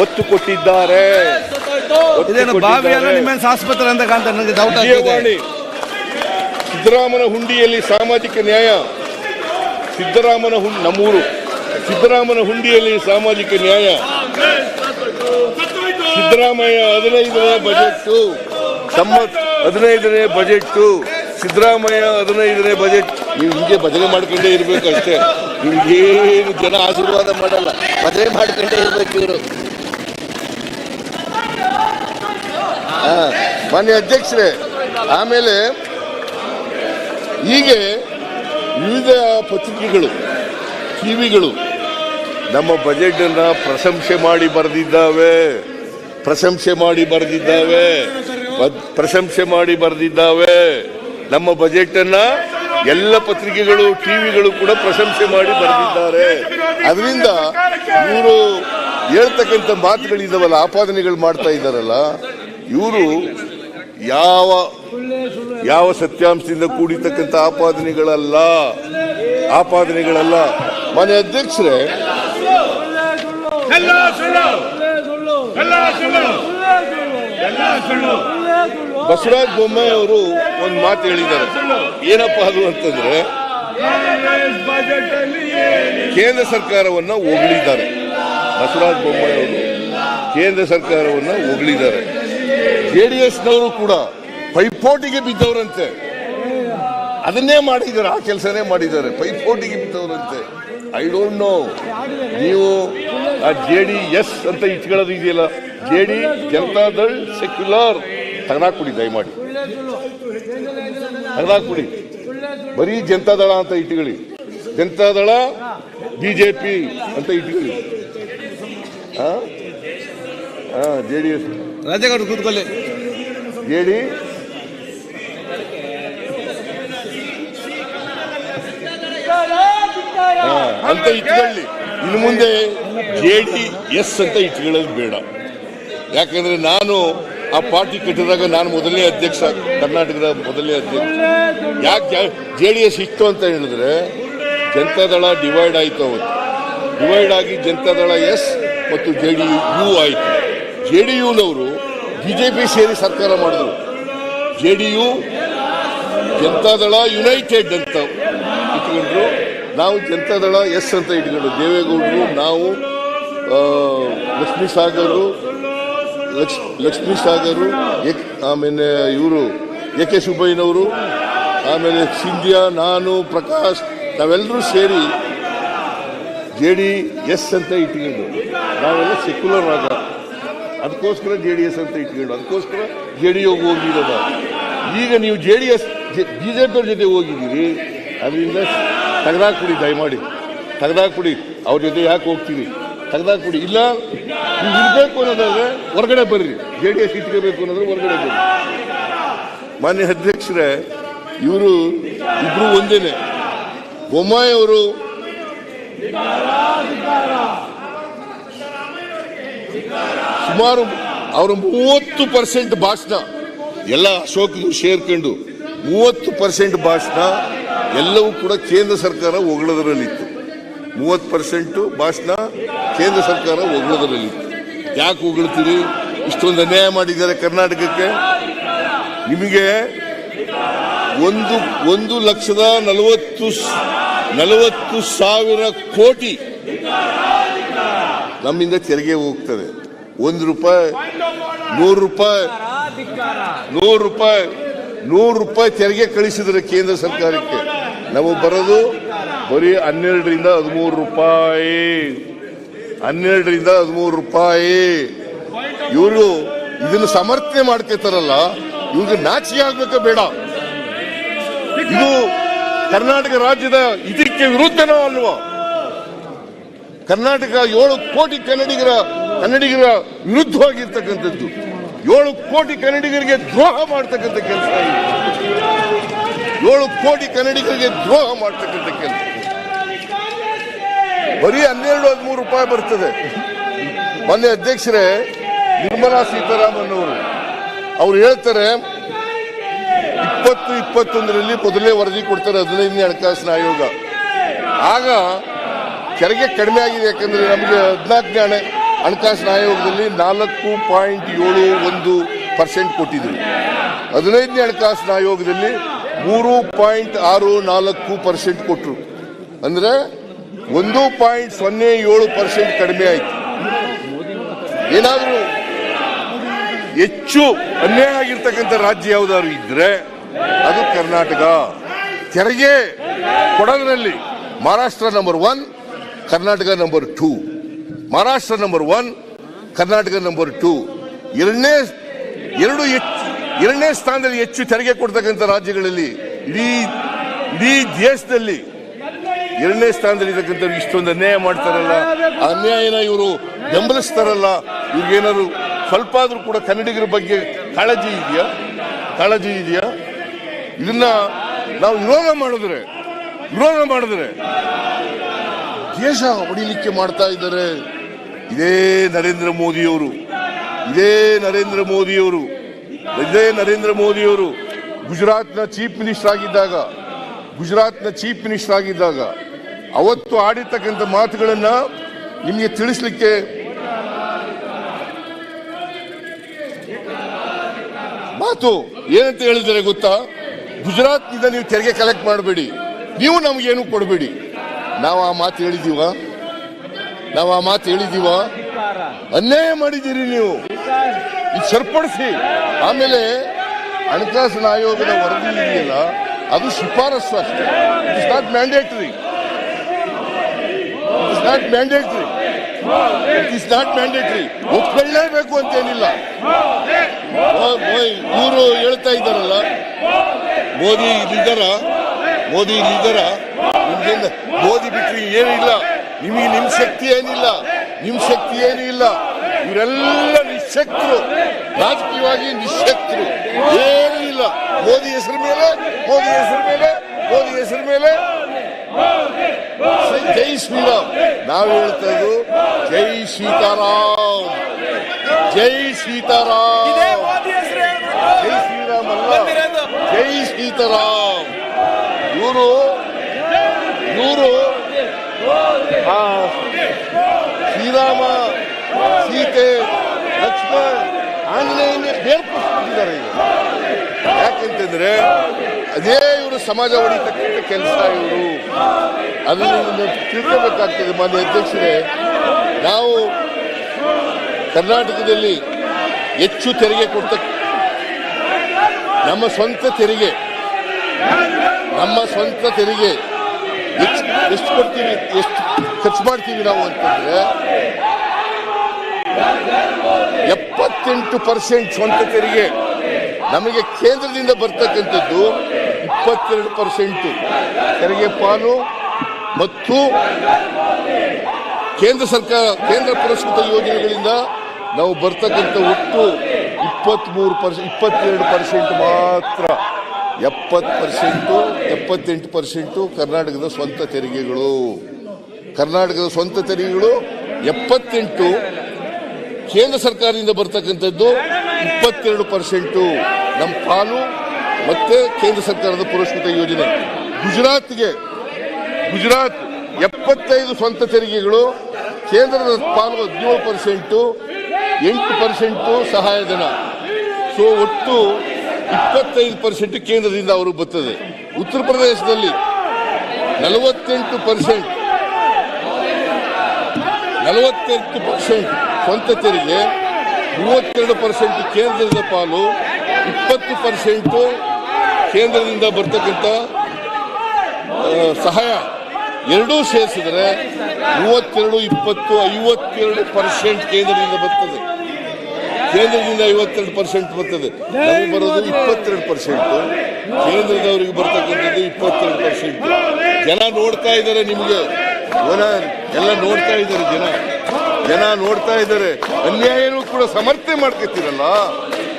ಒತ್ತು ಕೊಟ್ಟಿದ್ದಾರೆ. ಆಸ್ಪತ್ರೆ ಅಂತ ಕಾಣ್ತಾರೆ. ಸಿದ್ದರಾಮನ ಹುಂಡಿಯಲ್ಲಿ ಸಾಮಾಜಿಕ ನ್ಯಾಯ. ನಮ್ಮೂರು ಸಿದ್ದರಾಮನ ಹುಂಡಿಯಲ್ಲಿ ಸಾಮಾಜಿಕ ನ್ಯಾಯ. ಸಿದ್ದರಾಮಯ್ಯ 15ನೇ ಬಜೆಟ್, 15ನೇ ಬಜೆಟ್, ಸಿದ್ದರಾಮಯ್ಯ 15ನೇ ಬಜೆಟ್. ನೀವು ಹಿಂಗೆ ಭಜನೆ ಮಾಡ್ಕೊಂಡೇ ಇರ್ಬೇಕು ಅಷ್ಟೇ. ನಿಮ್ಗೇನು ಜನ ಆಶೀರ್ವಾದ ಮಾಡಲ್ಲ, ಭಜನೆ ಮಾಡ್ಕೊಂಡೇ ಇರ್ಬೇಕು ಇವರು. ಮಾನ್ಯ ಅಧ್ಯಕ್ಷರೇ, ಆಮೇಲೆ ಹೀಗೆ ವಿವಿಧ ಪತ್ರಿಕೆಗಳು, ಟಿವಿಗಳು ನಮ್ಮ ಬಜೆಟ್ ಅನ್ನ ಪ್ರಶಂಸೆ ಮಾಡಿ ಬರೆದಿದ್ದಾವೆ. ನಮ್ಮ ಬಜೆಟ್ ಅನ್ನ ಎಲ್ಲ ಪತ್ರಿಕೆಗಳು, ಟಿವಿಗಳು ಕೂಡ ಪ್ರಶಂಸೆ ಮಾಡಿ ಬರೆದಿದ್ದಾರೆ. ಅದರಿಂದ ಇವರು ಹೇಳ್ತಕ್ಕಂಥ ಮಾತುಗಳಿದಾವಲ್ಲ, ಆಪಾದನೆಗಳು ಮಾಡ್ತಾ ಇದ್ದಾರಲ್ಲ, ಇವರು ಯಾವ ಸತ್ಯಾಂಶದಿಂದ ಕೂಡಿರ್ತಕ್ಕಂಥ ಆಪಾದನೆಗಳಲ್ಲ. ಮಾನ್ಯ ಅಧ್ಯಕ್ಷರೇ, ಬಸವರಾಜ ಬೊಮ್ಮಾಯಿ ಅವರು ಒಂದು ಮಾತು ಹೇಳಿದ್ದಾರೆ. ಏನಪ್ಪ ಅದು ಅಂತಂದ್ರೆ, ಕೇಂದ್ರ ಸರ್ಕಾರವನ್ನ ಹೊಗಳಿದ್ದಾರೆ. ಬಸವರಾಜ ಬೊಮ್ಮಾಯಿ ಅವರು ಕೇಂದ್ರ ಸರ್ಕಾರವನ್ನ ಹೊಗಳಿದ್ದಾರೆ. JDSನವರು ಕೂಡ ಪೈಪೋಟಿಗೆ ಬಿದ್ದವರಂತೆ. ಅದನ್ನೇ ಮಾಡಿದ್ದಾರೆ, ಆ ಕೆಲಸನೇ ಮಾಡಿದ್ದಾರೆ. ಪೈಪೋಟಿಗೆ ಬಿದ್ದವರಂತೆ. ಐ ಡೋಂಟ್ ನೋ, ನೀವು ಆ JDS ಅಂತ ಇಟ್ಕೊಳ್ಳೋದು ಇದೆಯಲ್ಲ, ಜನತಾದಳ್ ಸೆಕ್ಯುಲರ್, ತೆಗೆದಾಕ್ಬಿಡಿ, ದಯಮಾಡಿ ತೆಗೆದಾಕ್ಬಿಡಿ. ಬರೀ ಜನತಾದಳ ಅಂತ ಇಟ್ಕೊಳ್ಳಿ, ಜನತಾದಳ BJP ಅಂತ ಇಟ್ಕೊಳ್ಳಿ. JDS ರಾಜೇಗೌಡ ಕೂತ್ಕೊಳ್ಳಿ, ಅಂತ ಇಟ್ಕೊಳ್ಳಿ. ಇನ್ನು ಮುಂದೆ JDS ಅಂತ ಇಟ್ಕೊಳ್ಳೋದು ಬೇಡ. ಯಾಕಂದ್ರೆ ನಾನು ಆ ಪಾರ್ಟಿ ಕಟ್ಟಿದಾಗ ನಾನು ಮೊದಲನೇ ಅಧ್ಯಕ್ಷ, ಕರ್ನಾಟಕದ ಮೊದಲನೇ ಅಧ್ಯಕ್ಷ. ಯಾಕೆ JDS ಇತ್ತು ಅಂತ ಹೇಳಿದ್ರೆ, ಜನತಾದಳ ಡಿವೈಡ್ ಆಯ್ತು. ಅವತ್ತು ಡಿವೈಡ್ ಆಗಿ ಜನತಾದಳ S ಮತ್ತು JDU ಆಯ್ತು. JDUನವರು BJP ಸೇರಿ ಸರ್ಕಾರ ಮಾಡಿದ್ರು. JDU ಜನತಾದಳ ಯುನೈಟೆಡ್ ಅಂತ ಇಟ್ಕೊಂಡ್ರು. ನಾವು ಜನತಾದಳ S ಅಂತ ಇಟ್ಕೊಂಡ್ರು. ದೇವೇಗೌಡರು, ನಾವು, ಲಕ್ಷ್ಮೀ ಸಾಗರು, ಆಮೇಲೆ ಇವರು AK ಸುಬ್ಬಯ್ಯನವರು, ಆಮೇಲೆ ಸಿಂಧ್ಯಾ, ನಾನು, ಪ್ರಕಾಶ್, ನಾವೆಲ್ಲರೂ ಸೇರಿ JDS ಅಂತ ಇಟ್ಕೊಂಡು ನಾವೆಲ್ಲ ಸೆಕ್ಯುಲರ್ ಆಗ, ಅದಕ್ಕೋಸ್ಕರ JDS ಅಂತ ಇಟ್ಕೊಂಡು, ಅದಕ್ಕೋಸ್ಕರ JDU ಹೋಗಿರೋದು. ಈಗ ನೀವು BJP ಜೊತೆ ಹೋಗಿದ್ದೀರಿ. ಅದರಿಂದ ತೆಗೆದಾಕ್ಬಿಡಿ, ದಯಮಾಡಿ ತೆಗೆದಾಕ್ಬಿಡಿ. ಅವ್ರ ಜೊತೆ ಯಾಕೆ ಹೋಗ್ತೀವಿ? ತೆಗೆದಾಕ್ಬಿಡಿ. ಇಲ್ಲ, ನೀವು ಇರಬೇಕು ಅನ್ನೋದಾದ್ರೆ ಹೊರಗಡೆ ಬರ್ರಿ. JDS ಇಟ್ಕೋಬೇಕು ಅನ್ನೋದ್ರೆ ಹೊರಗಡೆ ಬರ್ರಿ. ಮಾನ್ಯ ಅಧ್ಯಕ್ಷರೇ, ಇವರು ಇಬ್ರು ಒಂದೇನೆ. ಬೊಮ್ಮಾಯಿ ಅವರು ಸುಮಾರು ಅವರು 30% ಭಾಷಣ, ಎಲ್ಲ ಅಶೋಕ್ ಸೇರ್ಕೊಂಡು 30% ಭಾಷಣ ಎಲ್ಲವೂ ಕೂಡ ಕೇಂದ್ರ ಸರ್ಕಾರ ಹೊಗಳೋದ್ರಲ್ಲಿತ್ತು. 30% ಭಾಷಣ ಕೇಂದ್ರ ಸರ್ಕಾರ ಹೊಗಳೋದ್ರಲ್ಲಿತ್ತು. ಯಾಕೆ ಹೊಗಳ್ತೀರಿ? ಇಷ್ಟೊಂದು ಅನ್ಯಾಯ ಮಾಡಿದ್ದಾರೆ ಕರ್ನಾಟಕಕ್ಕೆ. ನಿಮಗೆ 1,40,000 ಕೋಟಿ ನಮ್ಮಿಂದ ತೆರಿಗೆ ಹೋಗ್ತದೆ. 1 ರೂಪಾಯಿ, 100 ರೂಪಾಯಿ ತೆರಿಗೆ ಕಳಿಸಿದ್ರೆ ಕೇಂದ್ರ ಸರ್ಕಾರಕ್ಕೆ ನಮಗೆ ಬರೋದು ಬರೀ 12ರಿಂದ 13 ರೂಪಾಯಿ. 12ರಿಂದ 13 ರೂಪಾಯಿ. ಇವರು ಇದನ್ನು ಸಮರ್ಥನೆ ಮಾಡ್ಕೊತಾರಲ್ಲ, ಇವ್ರಿಗೆ ನಾಚಿಕೆ ಆಗ್ಬೇಕ ಬೇಡ? ಇದು ಕರ್ನಾಟಕ ರಾಜ್ಯದ ಇದಕ್ಕೆ ವಿರುದ್ಧನೋ ಅಲ್ವಾ? ಕರ್ನಾಟಕ 7 ಕೋಟಿ ಕನ್ನಡಿಗರ ವಿರುದ್ಧವಾಗಿರ್ತಕ್ಕಂಥದ್ದು. 7 ಕೋಟಿ ಕನ್ನಡಿಗರಿಗೆ ದ್ರೋಹ ಮಾಡ್ತಕ್ಕಂಥ ಕೆಲಸ. 7 ಕೋಟಿ ಕನ್ನಡಿಗರಿಗೆ ದ್ರೋಹ ಮಾಡ್ತಕ್ಕಂಥ ಕೆಲಸ. ಬರೀ 12-13 ರೂಪಾಯಿ ಬರ್ತದೆ. ಮೊನ್ನೆ ಅಧ್ಯಕ್ಷರೇ ನಿರ್ಮಲಾ ಸೀತಾರಾಮನ್ ಅವರು ಹೇಳ್ತಾರೆ 2021ರಲ್ಲಿ ಮೊದಲನೇ ವರದಿ ಕೊಡ್ತಾರೆ 15ನೇ ಹಣಕಾಸಿನ ಆಯೋಗ. ಆಗ ತೆರಿಗೆ ಕಡಿಮೆ ಆಗಿದೆ. ಯಾಕಂದ್ರೆ ನಮಗೆ ಹಣಕಾಸಿನ ಆಯೋಗದಲ್ಲಿ 4.71% ಕೊಟ್ಟಿದ್ರು. 15ನೇ ಹಣಕಾಸಿನ ಆಯೋಗದಲ್ಲಿ 3.64% ಕೊಟ್ಟರು. ಅಂದ್ರೆ 1.07% ಕಡಿಮೆ ಆಯ್ತು. ಏನಾದರೂ ಹೆಚ್ಚು ಅನ್ಯಾಯ ಆಗಿರ್ತಕ್ಕಂಥ ರಾಜ್ಯ ಯಾವ್ದಾದ್ರು ಇದ್ರೆ ಅದು ಕರ್ನಾಟಕ. ತೆರಿಗೆ ಕೊಡೋದ್ರಲ್ಲಿ Maharashtra number 1, Karnataka number 2. Maharashtra number 1, Karnataka number 2. ಎರಡನೇ ಸ್ಥಾನದಲ್ಲಿ ಹೆಚ್ಚು ತೆರಿಗೆ ಕೊಡ್ತಕ್ಕಂಥ ರಾಜ್ಯಗಳಲ್ಲಿ ಇಡೀ ದೇಶದಲ್ಲಿ ಎರಡನೇ ಸ್ಥಾನದಲ್ಲಿ ಇರ್ತಕ್ಕಂಥವ್ರು ಇಷ್ಟೊಂದು ಅನ್ಯಾಯ ಮಾಡ್ತಾರಲ್ಲ, ಆ ಅನ್ಯಾಯನ ಇವರು ಬೆಂಬಲಿಸ್ತಾರಲ್ಲ, ಇವ್ರಿಗೇನಾದ್ರು ಸ್ವಲ್ಪ ಆದ್ರೂ ಕೂಡ ಕನ್ನಡಿಗರ ಬಗ್ಗೆ ಕಾಳಜಿ ಇದೆಯಾ? ಇದನ್ನ ನಾವು ವಿರೋಧ ಮಾಡಿದ್ರೆ ದೇಶ ಹೊಡಿಲಿಕ್ಕೆ ಮಾಡ್ತಾ ಇದ್ದಾರೆ. ಇದೇ ನರೇಂದ್ರ ಮೋದಿಯವರು ಗುಜರಾತ್ನ ಚೀಫ್ ಮಿನಿಸ್ಟರ್ ಆಗಿದ್ದಾಗ ಅವತ್ತು ಆಡಿರ್ತಕ್ಕಂಥ ಮಾತುಗಳನ್ನ ನಿಮಗೆ ತಿಳಿಸ್ಲಿಕ್ಕೆ ಮಾತು ಏನಂತ ಹೇಳಿದರೆ ಗೊತ್ತಾ? ಗುಜರಾತ್ನಿಂದ ನೀವು ತೆರಿಗೆ ಕಲೆಕ್ಟ್ ಮಾಡಬೇಡಿ, ನೀವು ನಮಗೇನು ಕೊಡಬೇಡಿ. ನಾವು ಆ ಮಾತು ಹೇಳಿದೀವ? ಅನ್ಯಾಯ ಮಾಡಿದ್ದೀರಿ ನೀವು, ಇದು ಸರಿಪಡಿಸಿ. ಆಮೇಲೆ ಹಣಕಾಸಿನ ಆಯೋಗದ ವರದಿ ಇದೆಯಲ್ಲ, ಅದು ಶಿಫಾರಸು ಅಷ್ಟೇ. It is not mandatory. ಒಪ್ಕೊಳ್ಳೇಬೇಕು ಅಂತೇನಿಲ್ಲ. ಇವರು ಹೇಳ್ತಾ ಇದ್ದಾರಲ್ಲ, ಮೋದಿ ಇಲ್ಲಿದ್ದಾರ, ಮೋದಿ ಬಿಟ್ಟರೆ ಏನಿಲ್ಲ, ನಿಮ್ ಶಕ್ತಿ ಏನಿಲ್ಲ. ಇವರೆಲ್ಲ ನಿಶಕ್ತರು, ರಾಜಕೀಯವಾಗಿ ನಿಶಕ್ತರು, ಏನೂ ಇಲ್ಲ. ಮೋದಿ ಹೆಸರು ಮೇಲೆ ಜೈ ಶ್ರೀರಾಮ್. ನಾವು ಹೇಳ್ತಾ ಇದ್ದು ಜೈ ಸೀತಾರಾಮ್ ಅಲ್ಲ, ಜೈ ಸೀತಾರಾಮ್. ಇವರು ಶ್ರೀರಾಮ, ಸೀತೆ, ಲಕ್ಷ್ಮಣ್, ಆಂಜನೇಯನ ಬೇರ್ಪಡಿಸ್ಬಿಟ್ಟಿದ್ದಾರೆ ಈಗ. ಯಾಕೆಂತಂದ್ರೆ ಅದೇ ಇವರು ಸಮಾಜ ಹೊಡಿತಕ್ಕಂಥ ಕೆಲಸ. ಇವರು ಅದನ್ನು ತಿಳ್ಕೋಬೇಕಾಗ್ತದೆ. ಮಾನ್ಯ ಅಧ್ಯಕ್ಷರೇ, ನಾವು ಕರ್ನಾಟಕದಲ್ಲಿ ಹೆಚ್ಚು ತೆರಿಗೆ ನಮ್ಮ ಸ್ವಂತ ತೆರಿಗೆ ಎಷ್ಟು ಕೊಡ್ತೀವಿ, ಎಷ್ಟು ಖರ್ಚು ಮಾಡ್ತೀವಿ ನಾವು ಅಂತಂದ್ರೆ 78% ಸ್ವಂತ ತೆರಿಗೆ. ನಮಗೆ ಕೇಂದ್ರದಿಂದ ಬರ್ತಕ್ಕಂಥದ್ದು 22% ತೆರಿಗೆ ಪಾಲು. ಮತ್ತು ಕೇಂದ್ರ ಪುರಸ್ಕೃತ ಯೋಜನೆಗಳಿಂದ ನಾವು ಬರ್ತಕ್ಕಂಥ ಒಟ್ಟು 22% ಮಾತ್ರ. 78% ಕರ್ನಾಟಕದ ಸ್ವಂತ ತೆರಿಗೆಗಳು. 78%. ಕೇಂದ್ರ ಸರ್ಕಾರದಿಂದ ಬರ್ತಕ್ಕಂಥದ್ದು 22% ನಮ್ಮ ಪಾಲು ಮತ್ತೆ ಕೇಂದ್ರ ಸರ್ಕಾರದ ಪುರಸ್ಕೃತ ಯೋಜನೆ. ಗುಜರಾತ್ 75 ಸ್ವಂತ ತೆರಿಗೆಗಳು, ಕೇಂದ್ರದ ಪಾಲು 17%, 8% ಸಹಾಯಧನ. ಸೊ ಒಟ್ಟು 25% ಕೇಂದ್ರದಿಂದ ಅವರು ಬರ್ತದೆ. ಉತ್ತರ ಪ್ರದೇಶದಲ್ಲಿ 48% ಸ್ವಂತ ತೆರಿಗೆ, 32% ಕೇಂದ್ರದ ಪಾಲು, 20% ಕೇಂದ್ರದಿಂದ ಬರ್ತಕ್ಕಂಥ ಸಹಾಯ. ಎರಡೂ ಸೇರಿಸಿದರೆ 32, 20, 52% ಕೇಂದ್ರದಿಂದ ಬರ್ತದೆ. 52% ಬರ್ತದೆ. ನಮಗೆ ಬರೋದು 22%, ಕೇಂದ್ರದವರಿಗೆ ಬರ್ತಕ್ಕಂಥದ್ದು 22%. ಜನ ನೋಡ್ತಾ ಇದ್ದಾರೆ, ನಿಮಗೆ ಎಲ್ಲ ನೋಡ್ತಾ ಇದ್ದಾರೆ, ಜನ ನೋಡ್ತಾ ಇದ್ದಾರೆ. ಅನ್ಯಾಯನೂ ಕೂಡ ಸಮರ್ಥನೆ ಮಾಡ್ಕೊತೀರಲ್ಲ.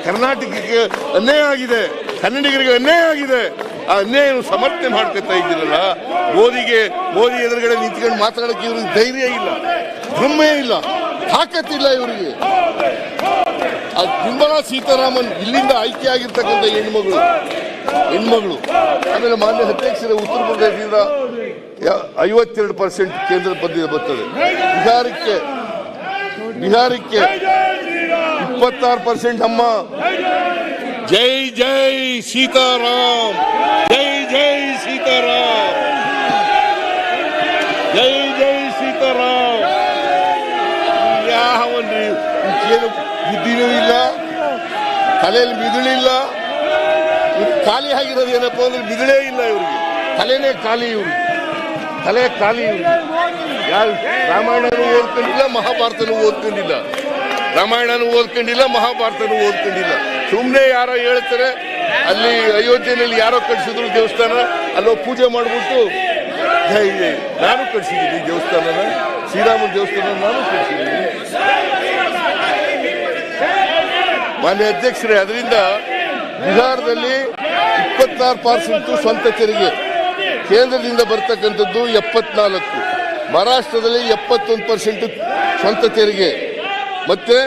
ಕರ್ನಾಟಕಕ್ಕೆ ಅನ್ಯಾಯ ಆಗಿದೆ, ಕನ್ನಡಿಗರಿಗೆ ಅನ್ಯಾಯ ಆಗಿದೆ, ಆ ಅನ್ಯಾಯ ಸಮರ್ಥನೆ ಮಾಡ್ಕೊತಾ ಇದ್ದೀರಲ್ಲ. ಮೋದಿ ಎದುರುಗಡೆ ನಿಂತ್ಕೊಂಡು ಮಾತಾಡಕ್ಕೆ ಇವ್ರಿಗೆ ಧೈರ್ಯ ಇಲ್ಲ, ಹೆಮ್ಮೆ ಇಲ್ಲ, ತಾಕತ್ತಿಲ್ಲ ಇವರಿಗೆ. ನಿರ್ಮಲಾ ಸೀತಾರಾಮನ್ ಇಲ್ಲಿಂದ ಆಯ್ಕೆ ಆಗಿರ್ತಕ್ಕಂಥ ಹೆಣ್ಮಗಳು. ಆಮೇಲೆ ಮಾನ್ಯ ಅಧ್ಯಕ್ಷರ ಉತ್ತರ ಪ್ರದೇಶದಿಂದ 52% ಕೇಂದ್ರ ಬರ್ತದೆ. ಬಿಹಾರಕ್ಕೆ 26% ಅಮ್ಮ. ಜೈ ಜೈ ಸೀತಾರಾಮ್, ಜೈ ಜೈ ಸೀತಾರಾಮ್, ಜೈ ಜೈ ಸೀತಾರಾಮ್. ಯಾವನ್ರಿ ಏನು ಬುದ್ಧಿನೂ ಇಲ್ಲ, ತಲೆಯಲ್ಲಿ ಮಿದುಳಿಲ್ಲ. ಖಾಲಿ ಆಗಿರೋದು ಏನಪ್ಪ ಅಂದ್ರೆ ಮಿದುಳೇ ಇಲ್ಲ ಇವ್ರಿಗೆ, ತಲೆನೇ ಖಾಲಿ ಇವ್ರಿಗೆ, ತಲೆ ಖಾಲಿ ಇವ್ರಿಗೆ. ಯಾರು ರಾಮಾಯಣನೂ ಓದ್ಕೊಂಡಿಲ್ಲ, ಮಹಾಭಾರತನೂ ಓದ್ಕೊಂಡಿಲ್ಲ, ರಾಮಾಯಣನೂ ಓದ್ಕೊಂಡಿಲ್ಲ, ಮಹಾಭಾರತನೂ ಓದ್ಕೊಂಡಿಲ್ಲ. ಸುಮ್ಮನೆ ಯಾರೋ ಹೇಳ್ತಾರೆ ಅಲ್ಲಿ ಅಯೋಧ್ಯೆಯಲ್ಲಿ ಯಾರೋ ಕಟ್ಸಿದ್ರು ದೇವಸ್ಥಾನ, ಅಲ್ಲೋ ಪೂಜೆ ಮಾಡ್ಬಿಟ್ಟು ಜೈ ಜೈ. ನಾನು ಕಟ್ಸಿದ್ದೀನಿ ದೇವಸ್ಥಾನನ, ಶ್ರೀರಾಮನ ದೇವಸ್ಥಾನ ನಾನು ಕಟ್ಸಿದ್ದೀನಿ. ಮಾನ್ಯ ಅಧ್ಯಕ್ಷರೇ, ಅದರಿಂದ ಬಿಹಾರದಲ್ಲಿ 26% ಸ್ವಂತ ತೆರಿಗೆ, ಕೇಂದ್ರದಿಂದ ಬರ್ತಕ್ಕಂಥದ್ದು 74%, ಮಹಾರಾಷ್ಟ್ರದಲ್ಲಿ 71% ಸ್ವಂತ ತೆರಿಗೆ, ಮತ್ತೆ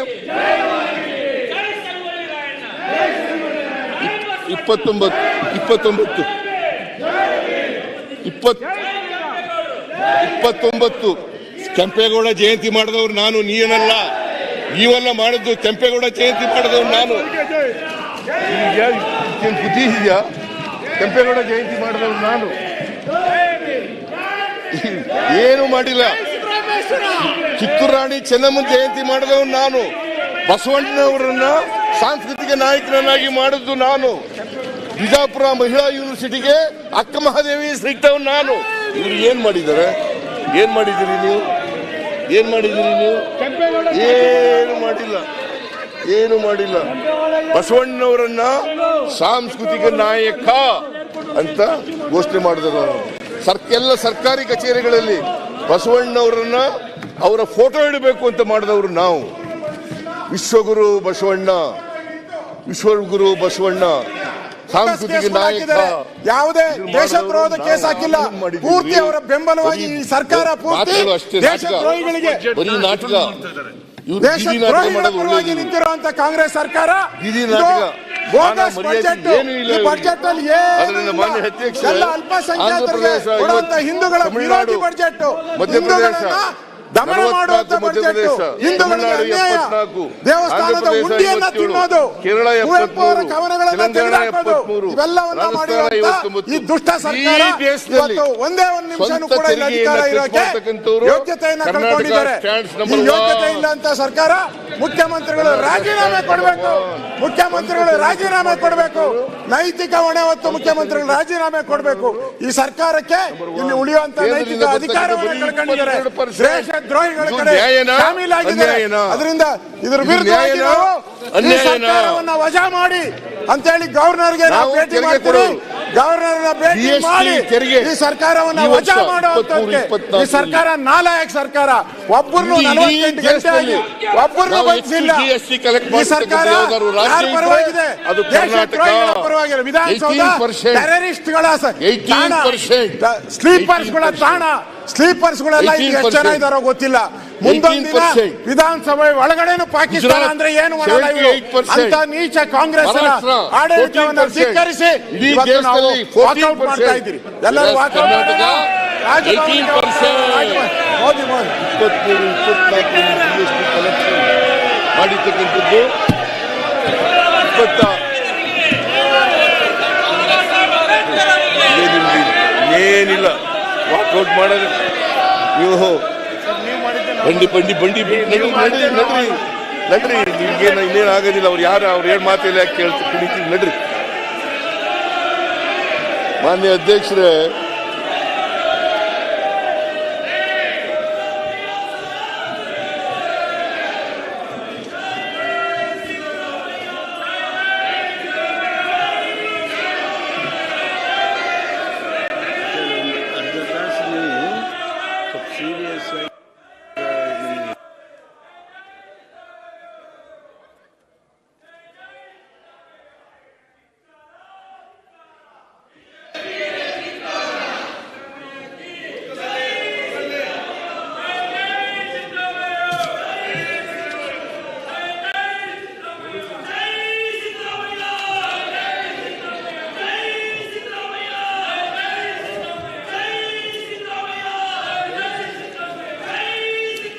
29 ಕೆಂಪೇಗೌಡ ಜಯಂತಿ ಮಾಡಿದವ್ರು ನಾನು, ನೀನಲ್ಲ, ನೀವೆಲ್ಲ ಮಾಡಿದ್ದು. ಕೆಂಪೇಗೌಡ ಜಯಂತಿ ಮಾಡಿದವ್ರು ನಾನು. ಬುದ್ಧಿ ಇದೆಯಾ? ಕೆಂಪೇಗೌಡ ಜಯಂತಿ ಮಾಡಿದವ್ರು ನಾನು, ಏನು ಮಾಡಿಲ್ಲ. ಕಿತ್ತೂರು ರಾಣಿ ಚೆನ್ನಮ್ಮನ ಜಯಂತಿ ಮಾಡಿದವ್ರು ನಾನು, ಬಸವಣ್ಣನವರನ್ನ ಸಾಂಸ್ಕೃತಿಕ ನಾಯಕರನ್ನಾಗಿ ಮಾಡಿದ್ದು ನಾನು, ಬಿಜಾಪುರ ಮಹಿಳಾ ಯೂನಿವರ್ಸಿಟಿಗೆ ಅಕ್ಕ ಮಹಾದೇವಿ ಸಿಗ್ತವ್ ನಾನು. ಇವ್ರು ಏನ್ ಮಾಡಿದ್ದಾರೆ? ಏನ್ ಮಾಡಿದ್ದೀರಿ ನೀವು? ಏನ್ ಮಾಡಿದ್ದೀರಿ ನೀವು? ಏನು ಮಾಡಿಲ್ಲ, ಏನು ಮಾಡಿಲ್ಲ. ಬಸವಣ್ಣನವರನ್ನ ಸಾಂಸ್ಕೃತಿಕ ನಾಯಕ ಅಂತ ಘೋಷಣೆ ಮಾಡಿದ್ರು. ಎಲ್ಲ ಸರ್ಕಾರಿ ಕಚೇರಿಗಳಲ್ಲಿ ಬಸವಣ್ಣನವರನ್ನ ಅವರ ಫೋಟೋ ಇಡಬೇಕು ಅಂತ ಮಾಡಿದವರು ನಾವು. ವಿಶ್ವಗುರು ಬಸವಣ್ಣ, ವಿಶ್ವಗುರು ಬಸವಣ್ಣ ಸಾಂಸ್ಕೃತಿಕ ನಾಯಕ. ಯಾವುದೇ ದೇಶದ್ರೋಹದ ಕೇಸ್ ಹಾಕಿಲ್ಲ, ಪೂರ್ತಿ ಅವರ ಬೆಂಬಲವಾಗಿ ಈ ಸರ್ಕಾರ ಪೂರ್ತಿ ದೇಶದ್ರೋಹಿಗಳಿಗೆ, ಬರೀ ನಾಟಕ, ದೇಶದ್ರೋಹಿಗಳ ಪರವಾಗಿ ನಿಂತಿರುವಂತ ಕಾಂಗ್ರೆಸ್ ಸರ್ಕಾರ ಬೋಗಸ್ ಬಜೆಟ್. ಈ ಬಜೆಟ್ ಅಲ್ಲಿ ಎಲ್ಲ ಅಲ್ಪಸಂಖ್ಯಾತರಿಗೆ ಕೊಡುವಂತ ಹಿಂದೂಗಳ ವಿರೋಧಿ ಬಜೆಟ್, ಹಿಂದೂಗಳನ್ನ ದಮನ ಮಾಡುವಂತ ಬಜೆಟ್, ಹಿಂದೂಗಳಿಗೆ ಅನ್ಯಾಯ, ದೇವಸ್ಥಾನದ ಹುಂಡಿಯನ್ನ ತಿನ್ನೋದು, ಕುವೆಂಪು ಅವರ ಕವನಗಳನ್ನ ತೆಗೆದುಹಾಕೋದು, ಇವೆಲ್ಲವನ್ನ ಮಾಡಿರುವಂತ ಈ ದುಷ್ಟ ಸರ್ಕಾರ ಇವತ್ತು ಒಂದೇ ಒಂದು ನಿಮಿಷನೂ ಕೂಡ ಇಲ್ಲಿ ಅಧಿಕಾರ ಇರೋಕೆ ಯೋಗ್ಯತೆಯನ್ನ ಕಳ್ಕೊಂಡಿದ್ದಾರೆ. ಈ ಯೋಗ್ಯತೆ ಇಲ್ಲ ಅಂತ ಸರ್ಕಾರ ಮುಖ್ಯಮಂತ್ರಿಗಳು ರಾಜೀನಾಮೆ ಕೊಡಬೇಕು, ಮುಖ್ಯಮಂತ್ರಿಗಳು ರಾಜೀನಾಮೆ ಕೊಡಬೇಕು, ನೈತಿಕ ಹೊಣೆ ಹೊತ್ತು ಮುಖ್ಯಮಂತ್ರಿಗಳು ರಾಜೀನಾಮೆ ಕೊಡಬೇಕು. ಈ ಸರ್ಕಾರಕ್ಕೆ ಇಲ್ಲಿ ಉಳಿಯುವಂತ ನೈತಿಕ ಅಧಿಕಾರವನ್ನು ಕಳ್ಕೊಂಡಿದ್ದಾರೆ, ದೇಶದ್ರೋಹಿಗಳ ಕಡೆ ಶಾಮೀಲಾಗಿದ್ದಾರೆ. ಅದರಿಂದ ಇದರ ವಿರುದ್ಧವಾಗಿ ನಾವು ಈ ಸರ್ಕಾರವನ್ನ ವಜಾ ಮಾಡಿ ಅಂತ ಹೇಳಿ ಗವರ್ನರ್ಗೆ ನಾವು ಭೇಟಿ ಮಾಡ್ತೀವಿ. ಗವರ್ನರ್ನ ಭೇಟಿ ಮಾಡಿ ಈ ಸರ್ಕಾರವನ್ನ ವಜಾ ಮಾಡುವಂತಕ್ಕೆ, ಈ ಸರ್ಕಾರ ನಾಲಾಯಕ್ ಸರ್ಕಾರ, ಒಬ್ಬರನ್ನು 48 ಗಂಟೆ ಆಗಿ ಒಬ್ಬರನ್ನು ಬಂಧಿಸಿಲ್ಲ. ಈ ಸರ್ಕಾರ ಯಾರ ಪರವಾಗಿದೆ? ದೇಶದ್ರೋಹಿಗಳ ಪರವಾಗಿದೆ. ವಿಧಾನಸೌಧ ಟೆರರಿಸ್ಟ್ಗಳ ತಾಣ, ಸ್ಲೀಪರ್ಸ್ಗಳ ತಾಣ. ಸ್ಲೀಪರ್ಸ್ಗಳೆಲ್ಲ ಈಗ ಎಷ್ಟು ಜನ ಇದಾರೋ ಗೊತ್ತಿಲ್ಲ. ಮುಂದೊಂದು ದಿನ ವಿಧಾನಸಭೆ ಒಳಗಡೆನು ಪಾಕಿಸ್ತಾನ ಅಂದ್ರೆ ಏನು ಮಾಡಲ್ಲ ಇವರು ಅಂತ ನೀಚ ಕಾಂಗ್ರೆಸ್ ಆಡಳಿತವನ್ನು ಧಿಕ್ಕರಿಸಿ ಇವತ್ತು ನಾವು ವಾಕೌಟ್ ಮಾಡ್ತಾ ಇದ್ದೀರಿ. ಎಲ್ಲರೂ ವಾಕೌಟ್ ಮಾಡೋಣ. ಮಾಡಿರ್ತಕ್ಕಂಥದ್ದು ಏನಿಲ್ಲ, ವಾಕೌಟ್ ಮಾಡೋದು ನೀವು ಬಂಡಿ ನಡ್ರಿ ನಿಮ್ಗೇನು ಇನ್ನೇನು ಆಗೋದಿಲ್ಲ. ಅವ್ರು ಯಾರು ಅವ್ರು ಏನು ಮಾತಿಲ್ಲ, ಕೇಳ್ತಿ ಕುಣಿತೀವಿ ನಡ್ರಿ. ಮಾನ್ಯ ಅಧ್ಯಕ್ಷರೇ,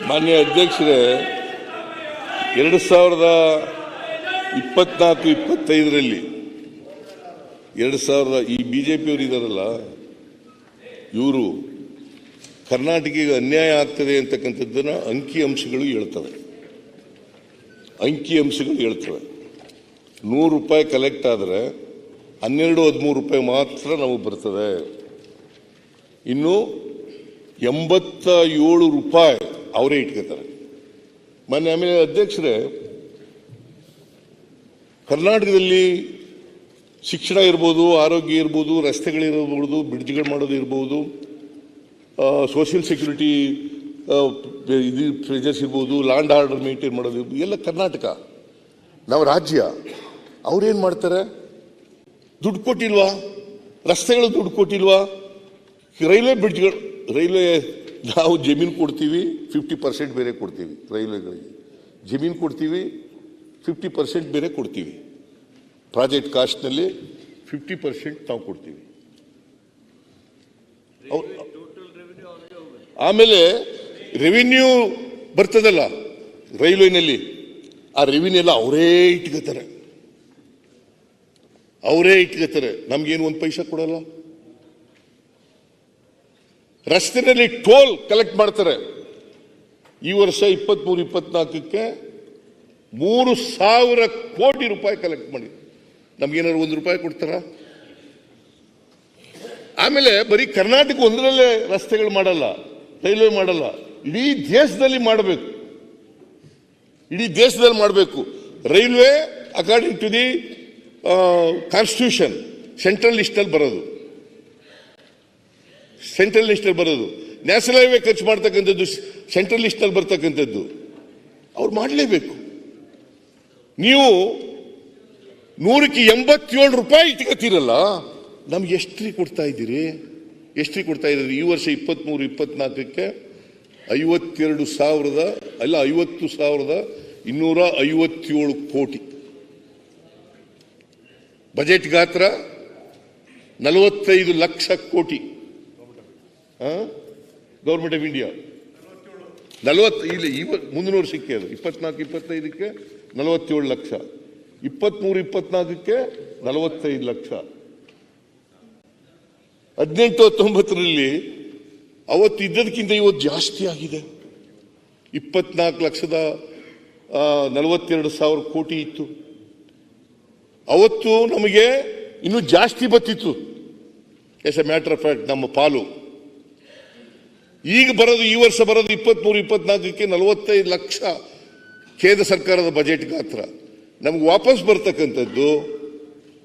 ಮಾನ್ಯ ಅಧ್ಯಕ್ಷರೇ, 2024-25ರಲ್ಲಿ ಈ ಬಿಜೆಪಿಯವರು ಇದಾರಲ್ಲ, ಇವರು ಕರ್ನಾಟಕಕ್ಕೆ ಅನ್ಯಾಯ ಆಗ್ತದೆ ಅಂತಕ್ಕಂಥದ್ದನ್ನ ಅಂಕಿಅಂಶಗಳು ಹೇಳ್ತವೆ. 100 ರೂಪಾಯಿ ಕಲೆಕ್ಟ್ ಆದರೆ 12-13 ರೂಪಾಯಿ ಮಾತ್ರ ನಮಗೆ ಬರ್ತದೆ. ಇನ್ನು 87 ರೂಪಾಯಿ ಅವರೇ ಇಟ್ಕೋತಾರೆ. ಆಮೇಲೆ ಅಧ್ಯಕ್ಷರೇ, ಕರ್ನಾಟಕದಲ್ಲಿ ಶಿಕ್ಷಣ ಇರ್ಬೋದು, ಆರೋಗ್ಯ ಇರ್ಬೋದು, ರಸ್ತೆಗಳಿರ್ಬೋದು, ಬ್ರಿಡ್ಜ್ಗಳು ಮಾಡೋದು ಇರ್ಬೋದು, ಸೋಷಿಯಲ್ ಸೆಕ್ಯೂರಿಟಿ ಇದು ಪ್ರೆಜರ್ಸ್ ಇರ್ಬೋದು, ಲ್ಯಾಂಡ್ ಆರ್ಡರ್ ಮೇಂಟೈನ್ ಮಾಡೋದು ಇರ್ಬೋದು, ಎಲ್ಲ ಕರ್ನಾಟಕ ನಾವು ರಾಜ್ಯ. ಅವ್ರೇನು ಮಾಡ್ತಾರೆ? ದುಡ್ಡು ಕೊಟ್ಟಿಲ್ವಾ? ರಸ್ತೆಗಳು ದುಡ್ಡು ಕೊಟ್ಟಿಲ್ವಾ? ರೈಲ್ವೆ ಬ್ರಿಡ್ಜ್ಗಳು, ರೈಲ್ವೆ ನಾವು ಜಮೀನು ಕೊಡ್ತೀವಿ, 50% ಬೇರೆ ಕೊಡ್ತೀವಿ. ರೈಲ್ವೆಗಳಿಗೆ ಜಮೀನು ಕೊಡ್ತೀವಿ, 50% ಬೇರೆ ಕೊಡ್ತೀವಿ. ಪ್ರಾಜೆಕ್ಟ್ ಕಾಸ್ಟ್ನಲ್ಲಿ 50% ನಾವು ಕೊಡ್ತೀವಿ. ಆಮೇಲೆ ರೆವಿನ್ಯೂ ಬರ್ತದಲ್ಲ ರೈಲ್ವೆನಲ್ಲಿ, ಆ ರೆವಿನ್ಯೂ ಎಲ್ಲ ಅವರೇ ಇಟ್ಕೋತಾರೆ. ನಮ್ಗೇನು 1 ಪೈಸಾ ಕೊಡಲ್ಲ. ರಸ್ತೆನಲ್ಲಿ ಟೋಲ್ ಕಲೆಕ್ಟ್ ಮಾಡ್ತಾರೆ. ಈ ವರ್ಷ 23-24ಕ್ಕೆ 3,000 ಕೋಟಿ ರೂಪಾಯಿ ಕಲೆಕ್ಟ್ ಮಾಡಿ. ನಮ್ಗೇನಾದ್ರು 1 ರೂಪಾಯಿ ಕೊಡ್ತಾರ? ಆಮೇಲೆ ಬರೀ ಕರ್ನಾಟಕ ಒಂದರಲ್ಲೇ ರಸ್ತೆಗಳು ಮಾಡಲ್ಲ, ರೈಲ್ವೆ ಮಾಡಲ್ಲ, ಇಡೀ ದೇಶದಲ್ಲಿ ಮಾಡಬೇಕು. Railway according to the constitution central ಲಿಸ್ಟಲ್ಲಿ ಬರೋದು. ನ್ಯಾಷನಲ್ ಹೈವೇ ಖರ್ಚು ಮಾಡ್ತಕ್ಕಂಥದ್ದು ಸೆಂಟ್ರಲ್ ಲಿಸ್ಟಲ್ಲಿ ಬರ್ತಕ್ಕಂಥದ್ದು ಅವ್ರು ಮಾಡಲೇಬೇಕು. ನೀವು 187 ರೂಪಾಯಿ ಇಟ್ಕೋತೀರಲ್ಲ, ನಮ್ಗೆ ಎಷ್ಟು ಕೊಡ್ತಾ ಇದ್ದೀರಿ? ಈ ವರ್ಷ 23-24ಕ್ಕೆ 50,257 ಕೋಟಿ. ಬಜೆಟ್ ಗಾತ್ರ 45 ಲಕ್ಷ ಕೋಟಿ. ಗೌರ್ಮೆಂಟ್ ಆಫ್ ಇಂಡಿಯಾ ಮುಂದಿನ ವರ್ಷಕ್ಕೆ ಅದು 24-25ಕ್ಕೆ 47 ಲಕ್ಷ, 23-24ಕ್ಕೆ 45 ಲಕ್ಷ. 18-19ರಲ್ಲಿ ಅವತ್ತು ಇದ್ದದಕ್ಕಿಂತ ಇವತ್ತು ಜಾಸ್ತಿ ಆಗಿದೆ. 24,42,000 ಕೋಟಿ ಇತ್ತು. ಅವತ್ತು ನಮಗೆ ಇನ್ನೂ ಜಾಸ್ತಿ ಬತ್ತಿತ್ತು. As a matter of fact ನಮ್ಮ ಪಾಲು. ಈಗ ಬರೋದು, ಈ ವರ್ಷ ಬರೋದು 23-24ಕ್ಕೆ 45 ಲಕ್ಷ ಕೇಂದ್ರ ಸರ್ಕಾರದ ಬಜೆಟ್ ಗಾತ್ರ. ನಮ್ಗೆ ವಾಪಸ್ ಬರ್ತಕ್ಕಂಥದ್ದು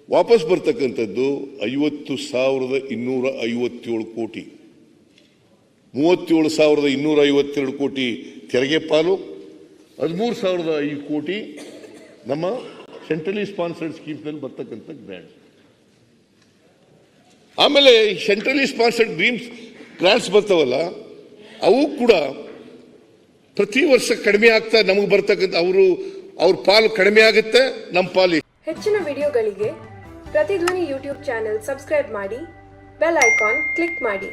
50,257 ಕೋಟಿ. 37,252 ಕೋಟಿ ತೆರಿಗೆ ಪಾಲು, 13,005 ಕೋಟಿ ನಮ್ಮ ಸೆಂಟ್ರಲಿ ಸ್ಪಾನ್ಸರ್ಡ್ ಸ್ಕೀಮ್ನಲ್ಲಿ ಬರ್ತಕ್ಕಂಥ ಗ್ರಾಂಟ್ಸ್. ಆಮೇಲೆ ಸೆಂಟ್ರಲಿ ಸ್ಪಾನ್ಸರ್ಡ್ ಗ್ರಾಂಟ್ಸ್ ಬರ್ತಾವಲ್ಲ, ಅವು ಕೂಡ ಪ್ರತಿ ವರ್ಷ ಕಡಿಮೆ ಆಗ್ತಾ ನಮಗೆ ಬರ್ತಕ್ಕಂಥ ಅವ್ರ ಪಾಲು ಕಡಿಮೆ ಆಗುತ್ತೆ, ನಮ್ಮ ಪಾಲು. ಹೆಚ್ಚಿನ ವಿಡಿಯೋಗಳಿಗೆ ಪ್ರತಿಧ್ವನಿ ಯೂಟ್ಯೂಬ್ ಚಾನೆಲ್ ಸಬ್ಸ್ಕ್ರೈಬ್ ಮಾಡಿ, ಬೆಲ್ ಐಕಾನ್ ಕ್ಲಿಕ್ ಮಾಡಿ.